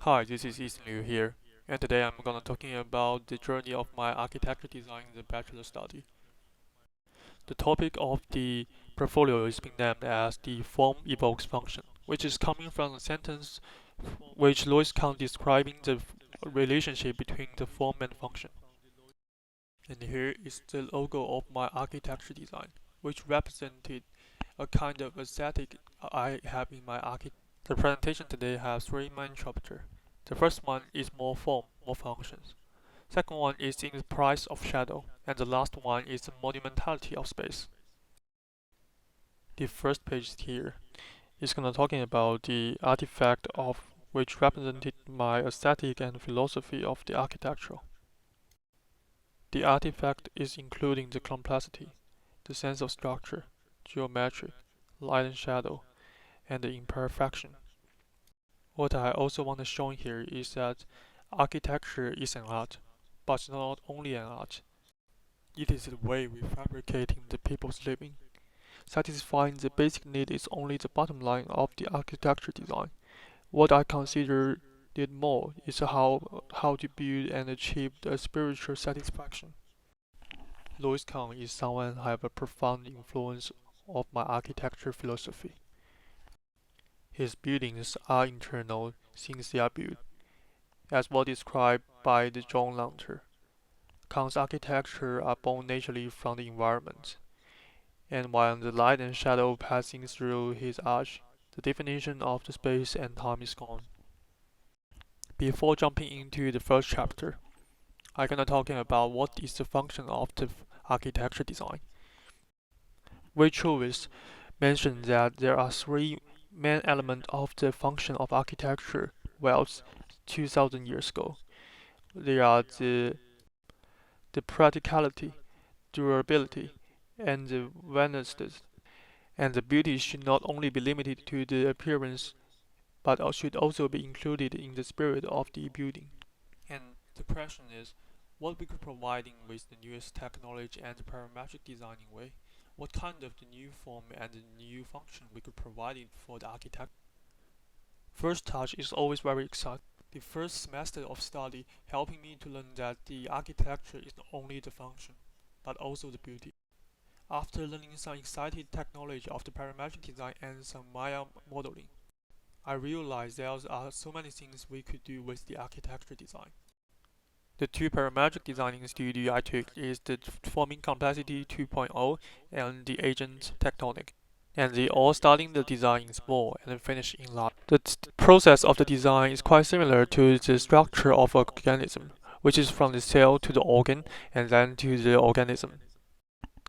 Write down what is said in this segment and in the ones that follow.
Hi, this is Liu here, and today I'm gonna talking about the journey of my architecture design in the bachelor study. The topic of the portfolio is being named as the form evokes function, which is coming from a sentence which Lewis Kahn describing the relationship between the form and function. And here is the logo of my architecture design, which represented a kind of aesthetic I have in my architecture. The presentation today has three main chapters. The first one is more form, more functions. Second one is in the price of shadow, and the last one is the monumentality of space. The first page here is gonna talking about the artifact of which represented my aesthetic and philosophy of the architecture. The artifact is including the complexity, the sense of structure, geometry, light and shadow, and the imperfection. What I also want to show here is that architecture is an art, but not only an art. It is the way we fabricating the people's living. Satisfying the basic need is only the bottom line of the architecture design. What I consider it more is how to build and achieve the spiritual satisfaction. Louis Kahn is someone who have a profound influence of my architecture philosophy. His buildings are internal since they are built, as was described by the John Lanter. Kahn's architecture are born naturally from the environment, and while the light and shadow passing through his arch, the definition of the space and time is gone. Before jumping into the first chapter, I'm gonna talking about what is the function of the architecture design. Waitrowitz mentioned that there are three main elements of the function of architecture wells 2,000 years ago. They are the practicality, durability, and the vastness. And the beauty should not only be limited to the appearance, but should also be included in the spirit of the building. And the question is, what we could providing with the newest technology and the parametric designing way? What kind of the new form and the new function we could provide it for the architect? First touch is always very exciting. The first semester of study helping me to learn that the architecture is not only the function, but also the beauty. After learning some exciting technology of the parametric design and some Maya modeling, I realized there are so many things we could do with the architecture design. The two parametric designing studio I took is the Forming Complexity 2.0 and the Agent Tectonic. And they all starting the design in small and finish in large. The process of the design is quite similar to the structure of an organism, which is from the cell to the organ and then to the organism.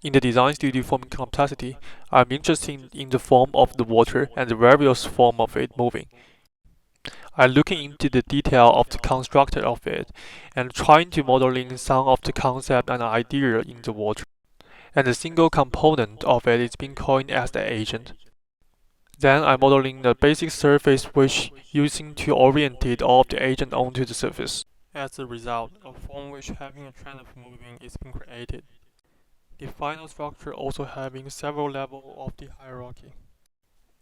In the design studio forming complexity, I'm interested in the form of the water and the various form of it moving. I'm looking into the detail of the constructor of it and trying to modeling some of the concept and idea in the water. And the single component of it is being coined as the agent. Then I'm modeling the basic surface which using to orientate all of the agent onto the surface. As a result, a form which having a trend of moving is being created. The final structure also having several levels of the hierarchy.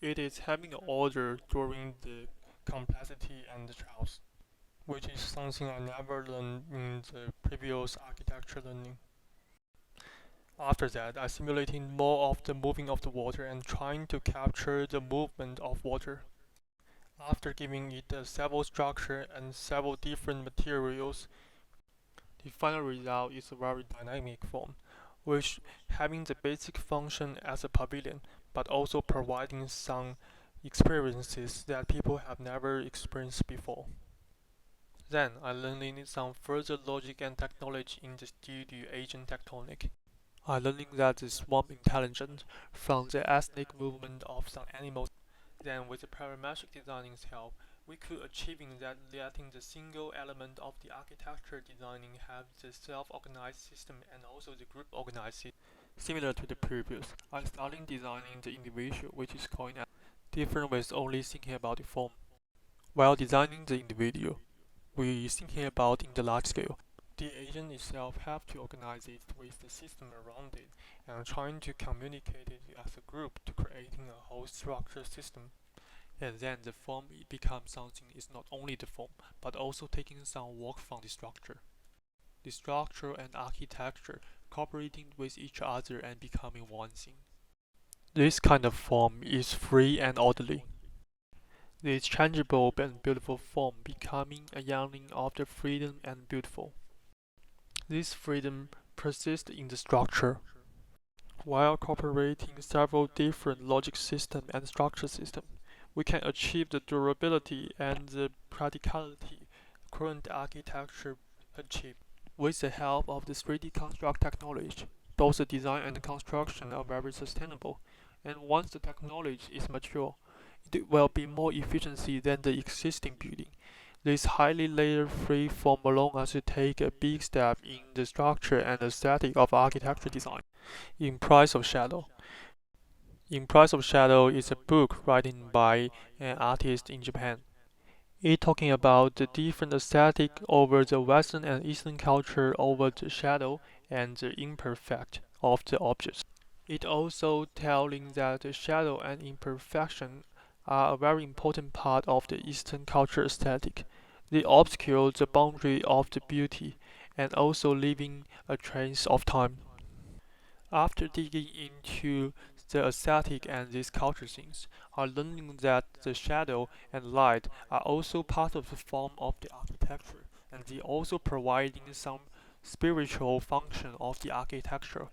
It is having an order during the complexity and the trials, which is something I never learned in the previous architecture learning. After that, I simulating more of the moving of the water and trying to capture the movement of water. After giving it several structure and several different materials, the final result is a very dynamic form, which having the basic function as a pavilion, but also providing some experiences that people have never experienced before. Then I learned some further logic and technology in the studio agent tectonic. I learning that the swarm intelligence from the ethnic movement of some animals. Then with the parametric designing's help, we could achieving that letting the single element of the architecture designing have the self-organized system and also the group organized system. Similar to the previous, I started designing the individual, which is called as different with only thinking about the form. While designing the individual, we thinking about in the large scale. The agent itself have to organize it with the system around it and trying to communicate it as a group to creating a whole structure system. And then the form becomes something is not only the form, but also taking some work from the structure. The structure and architecture cooperating with each other and becoming one thing. This kind of form is free and orderly. This changeable and beautiful form becoming a yearning of the freedom and beautiful. This freedom persists in the structure, while cooperating several different logic system and structure system. We can achieve the durability and the practicality current architecture achieve. With the help of the 3D construct technology, both the design and the construction are very sustainable, and once the technology is mature, it will be more efficiency than the existing building. This highly layer-free form allows us to take a big step in the structure and aesthetic of architecture design. In Price of Shadow. In Price of Shadow is a book written by an artist in Japan. It talking about the different aesthetic over the Western and Eastern culture over the shadow and the imperfect of the objects. It also telling that the shadow and imperfection are a very important part of the Eastern culture aesthetic. They obscure the boundary of the beauty and also leaving a trace of time. After digging into the aesthetic and these culture things, are learning that the shadow and light are also part of the form of the architecture, and they also providing some spiritual function of the architecture.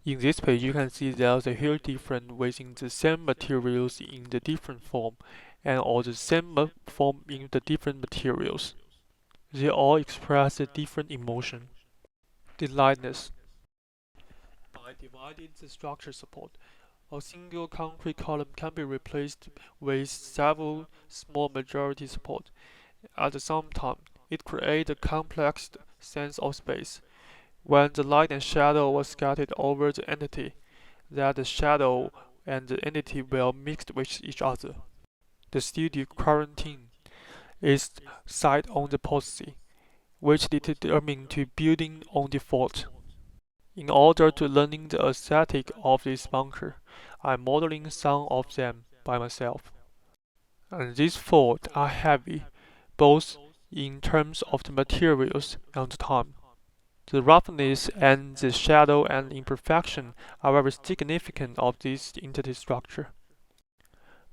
In this page, you can see there's a huge difference within the same materials in the different form, and all the same form in the different materials. They all express a different emotion. The lightness. By dividing the structure support, a single concrete column can be replaced with several small majority support. At the same time, it creates a complex sense of space. When the light and shadow were scattered over the entity, that the shadow and the entity will mix with each other. The studio quarantine is site on the policy, which determines to building on default. In order to learning the aesthetic of this bunker, I'm modeling some of them by myself. And these four are heavy, both in terms of the materials and the time. The roughness and the shadow and imperfection are very significant of this entity structure.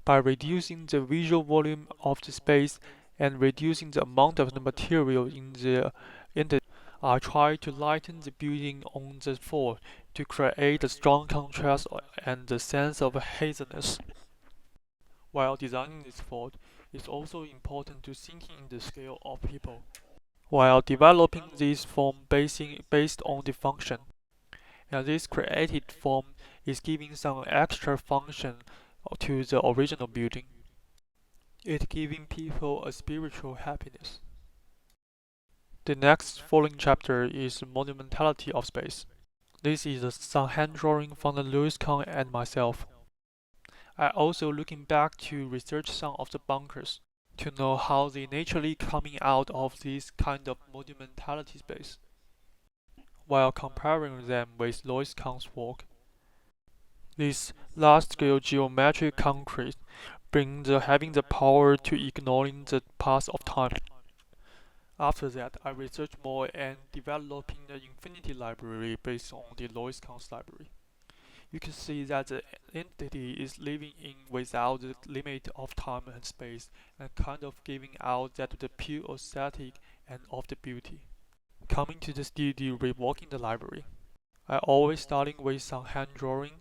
By reducing the visual volume of the space and reducing the amount of the material in the entity, I try to lighten the building on the floor to create a strong contrast and the sense of haziness. While designing this fort, it's also important to think in the scale of people. While developing this form based on the function, and this created form is giving some extra function to the original building. It giving people a spiritual happiness. The next following chapter is monumentality of space. This is some hand drawing from the Louis Kahn and myself. I also looking back to research some of the bunkers to know how they naturally coming out of this kind of monumentality space, while comparing them with Louis Kahn's work. This large-scale geometric concrete brings having the power to ignoring the path of time. After that, I researched more and developing the infinity library based on the Louis Kahn's library. You can see that the entity is living in without the limit of time and space and kind of giving out that the pure aesthetic and of the beauty. Coming to the studio reworking the library, I always starting with some hand drawing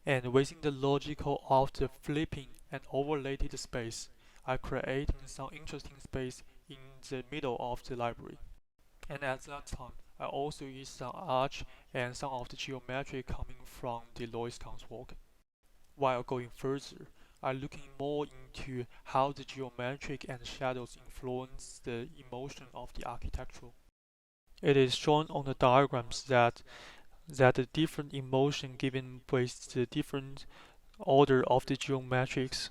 and within the logical of the flipping and overlaid space, I creating some interesting space in the middle of the library. And at that time, I also used some arch and some of the geometry coming from the Louis Kahn's work. While going further, I looking more into how the geometric and shadows influence the emotion of the architecture. It is shown on the diagrams that the different emotion given with the different order of the geometrics.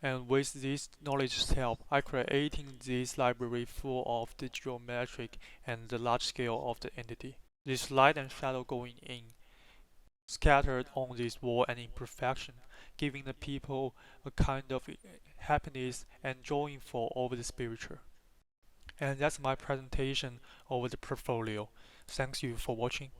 And with this knowledge help, I creating this library full of the geometric and the large scale of the entity. This light and shadow going in, scattered on this wall and imperfection, giving the people a kind of happiness and joyful over the spiritual. And that's my presentation over the portfolio. Thanks you for watching.